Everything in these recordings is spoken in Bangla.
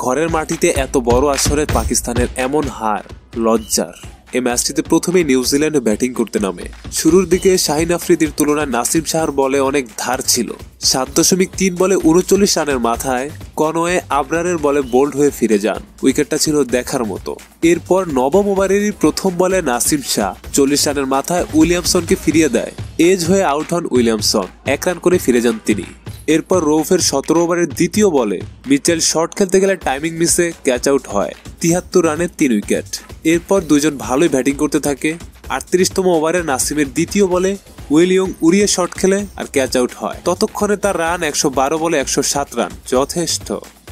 ঘরের মাটিতে এত বড় আসরে পাকিস্তানের এমন হার লজ্জার। এই ম্যাচটিতে প্রথমেই নিউজিল্যান্ড ব্যাটিং করতে নামে। শুরুর দিকে শাহিন আফ্রিদির তুলনায় নাসিম শাহর বলে অনেক ধার ছিল। 7.3 বলে 39 রানের মাথায় কনওয়ে আবরারের বলে বোল্ড হয়ে ফিরে যান। উইকেটটা ছিল দেখার মতো। এরপর নবম ওভারেরই প্রথম বলে নাসিম শাহ 40 রানের মাথায় উইলিয়ামসনকে ফিরিয়ে দেয়। এজ হয়ে আউট হন উইলিয়ামসন, 1 রান করে ফিরে যান তিনি। এরপর রৌফের 17 ওভারের দ্বিতীয় বলে মিচেল শট খেলতে গেলে টাইমিং মিসে ক্যাচ আউট হয়। 73 রানে 3 উইকেট। এরপর দুজন ভালোই ব্যাটিং করতে থাকে। 38তম ওভারে নাসিমের দ্বিতীয় বলে উইলিয়ং উড়িয়ে শট খেলে আর ক্যাচ আউট হয়। ততক্ষণে তার রান 112 বলে 107 রান, যথেষ্ট।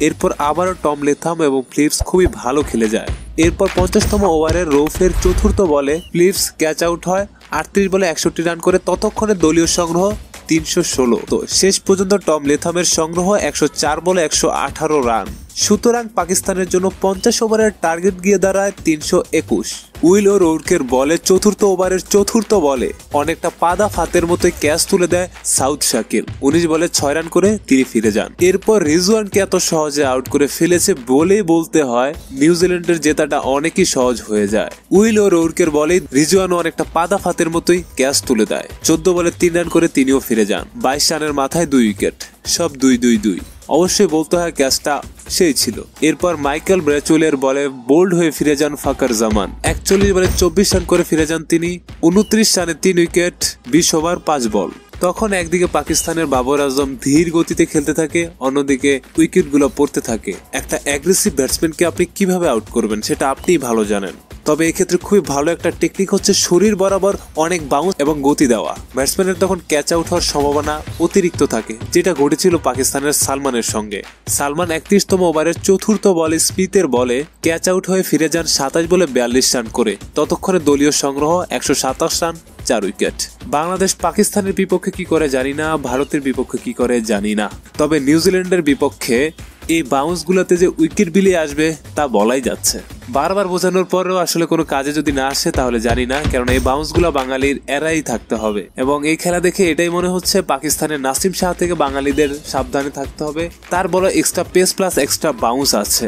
এরপর আবারও টম লেথাম এবং ফিলিপস খুবই ভালো খেলে যায়। এরপর 50তম ওভারে রৌফের চতুর্থ বলে ফিলিপস ক্যাচ আউট হয়। 38 বলে 61 রান করে ততক্ষণে দলীয় সংগ্রহ 316। তো শেষ পর্যন্ত টম লেথামের সংগ্রহ 104 বলে 118 রান। সুতরাং পাকিস্তানের জন্য 50 ওভারের টার্গেট গিয়ে দাঁড়ায় 321। উইল ও রৌর্কের বলে চতুর্থ ওভারের চতুর্থ বলে অনেকটা পাদা ফাতের মতো ক্যাচ তুলে দেয় সাউথ শাকিল। 19 বলে 6 রান করে তিনি ফিরে যান। এরপর রিজওয়ানকে এত সহজে আউট করে ফেলেছে বলেই বলতে হয় নিউজিল্যান্ডের জেতাটা অনেকই সহজ হয়ে যায়। উইল ও রৌর্কের বলেই রিজওয়ানও অনেকটা পাদা ফাতের মতোই ক্যাচ তুলে দেয়। 14 বলে 3 রান করে তিনিও ফিরে যান। 22 রানের মাথায় 2 উইকেট, সব 2-2-2। অবশ্যই বলতে হয় ক্যাচটা সেই ছিল। এরপর মাইকেল ব্র্যাচুয়েলের বলে বোল্ড হয়ে ফিরে যান ফাকার জামান। 41 বলে 24 রান করে ফিরে যান তিনি। 29 রানে 3 উইকেট, 20 ওভার 5 বল। তখন একদিকে পাকিস্তানের বাবর আজম ধীর গতিতে খেলতে থাকে, অন্যদিকে উইকেটগুলো পড়তে থাকে। একটা অ্যাগ্রেসিভ ব্যাটসম্যানকে আপনি কিভাবে আউট করবেন সেটা আপনিই ভালো জানেন। তবে এক্ষেত্রে খুবই ভালো একটা টেকনিক হচ্ছে শরীর বরাবর অনেক বাউন্স এবং গতি দেওয়া। ব্যাটসম্যানের তখন ক্যাচ আউট হওয়ার সম্ভাবনা অতিরিক্ত থাকে, যেটা ঘটেছিল পাকিস্তানের সালমানের সঙ্গে। সালমান 31তম ওভারের চতুর্থ বলে স্মিথের বলে ক্যাচ আউট হয়ে ফিরে যান 27 বলে 42 রান করে। ততক্ষণে দলীয় সংগ্রহ 127 রান, 4 উইকেট। বাংলাদেশ পাকিস্তানের বিপক্ষে কি করে জানি না, ভারতের বিপক্ষে কি করে জানি না, তবে নিউজিল্যান্ডের বিপক্ষে এই বাউন্স গুলাতে যে উইকেট বিলিয়ে আসবে তা বলাই যাচ্ছে। বারবার বোঝানোর পরেও আসলে কোনো কাজে যদি না আসে তাহলে জানি না, কারণ এই বাউন্স গুলা বাঙালির এরাই থাকতে হবে। এবং এই খেলা দেখে এটাই মনে হচ্ছে পাকিস্তানের নাসিম শাহ থেকে বাঙালিদের সাবধানে থাকতে হবে। তার বড় extra pace plus extra bounce আছে।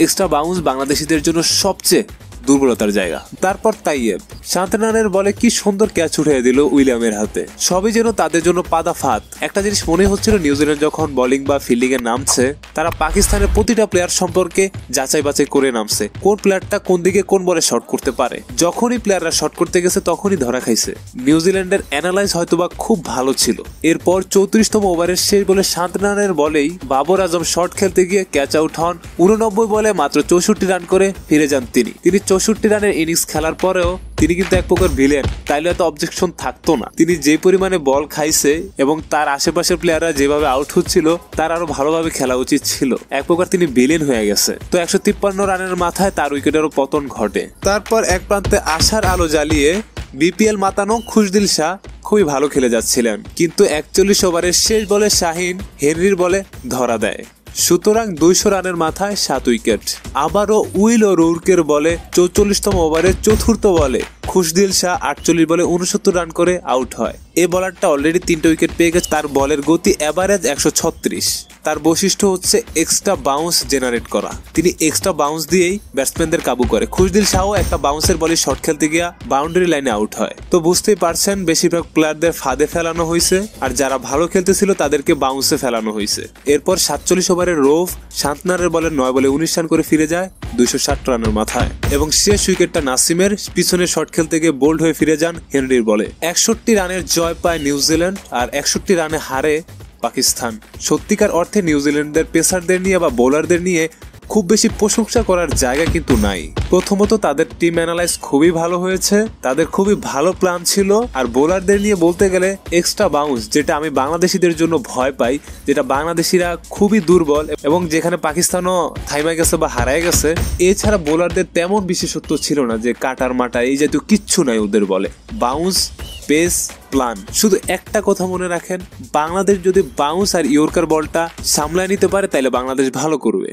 এক্সট্রা বাউন্স বাংলাদেশিদের জন্য সবচেয়ে দুর্বলতার জায়গা। তারপর তাইয়েব 7 রানের বলে কি সুন্দর ক্যাচ উঠিয়ে দিল উইলিয়ামের হাতে। সবই যেন তাদের জন্য পাদা ফাত। একটা জিনিস মনে হচ্ছিল নিউজিল্যান্ড যখন বোলিং বা ফিল্ডিং এ নামছে তারা পাকিস্তানের প্রতিটা প্লেয়ার সম্পর্কে যাচাই বাছাই করে নামছে, কোন প্লেয়ারটা কোন দিকে কোন বলে শট করতে পারে। যখনই প্লেয়াররা শট করতে গেছে তখনই ধরা খাইছে। নিউজিল্যান্ডের অ্যানালাইজ হয়তোবা খুব ভালো ছিল। এরপর 34তম ওভারের শেষ বলে 7 রানের বলেই বাবর আজম শট খেলতে গিয়ে ক্যাচ আউট হন। 89 বলে মাত্র 64 রান করে ফিরে যান তিনি। 64 রানের ইনিংস খেলার পরেও তিনি কিন্তু এক প্রকার ভিলেন, তাইলে এত অবজেকশন থাকতো না। তিনি যে পরিমাণে বল খাইছে এবং তার আশেপাশের প্লেয়াররা যেভাবে আউট হচ্ছিল তার আরো ভালোভাবে খেলা উচিত ছিল। এক প্রকার তিনি ভিলেন হয়ে গেছে। তো 153 রানের মাথায় তার উইকেটেরও পতন ঘটে। তারপর এক প্রান্তে আশার আলো জ্বালিয়ে বিপিএল মাতানো খুশদিল শাহ খুবই ভালো খেলে যাচ্ছিলেন, কিন্তু 41 ওভারের শেষ বলে শাহিন হেনরির বলে ধরা দেয়। সুতরাং 200 রানের মাথায় 7 উইকেট। আবারও উইল ও রৌর্কের বলে 44তম ওভারের চতুর্থ বলে খুশদিল শাহ 48 বলে 69 রান করে আউট হয়। এই বলারটা অলরেডি 3টে উইকেট পেয়ে গেছে। তার বলের গতি এভারেজ 136। তার বৈশিষ্ট্য হচ্ছে এক্সট্রা বাউন্স জেনারেট করা। তিনি এক্সট্রা বাউন্স দিয়েই ব্যাটসম্যানদের কাবু করে। খুশদিল শাহও একটা বাউন্সের বলে শট খেলতে গিয়া বাউন্ডারি লাইনে আউট হয়। তো বুঝতেই পারছেন বেশিরভাগ প্লেয়ারদের ফাঁদে ফেলানো হয়েছে, আর যারা ভালো খেলতেছিল তাদেরকে বাউন্সে ফেলানো হয়েছে। এরপর 47 ওভারের রৌফ শান্তনারের বলে 9 বলে 19 রান করে ফিরে যায় 260 রানের মাথায়। এবং শেষ উইকেটটা নাসিমের পিছনে শট খেলতে গিয়ে বোল্ড হয়ে ফিরে যান হেনরির বলে। 61 রানের জয় পায় নিউজিল্যান্ড আর 61 রানে হারে পাকিস্তান। সত্যিকার অর্থে নিউজিল্যান্ডের পেসারদের নিয়ে বা বোলারদের নিয়ে খুব বেশি প্রশংসা করার জায়গা কিন্তু নাই। প্রথমত তাদের টিম অ্যানালাইজ খুবই ভালো হয়েছে, তাদের খুবই ভালো প্ল্যান ছিল। আর বোলারদের নিয়ে বলতে গেলে এক্সট্রা বাউন্স, যেটা আমি বাংলাদেশিদের জন্য ভয় পাই, যেটা বাংলাদেশিরা খুবই দুর্বল এবং যেখানে পাকিস্তানও থাইমা গেছে বা হারায় গেছে। এছাড়া বোলারদের তেমন বিশেষত্ব ছিল না, যে কাটার মাটা এই জাতীয় কিচ্ছু নাই ওদের বলে। Bounce, pace, plan. শুধু একটা কথা মনে রাখেন, বাংলাদেশ যদি বাউন্স আর ইয়র্কার বলটা সামলায় নিতে পারে তাহলে বাংলাদেশ ভালো করবে।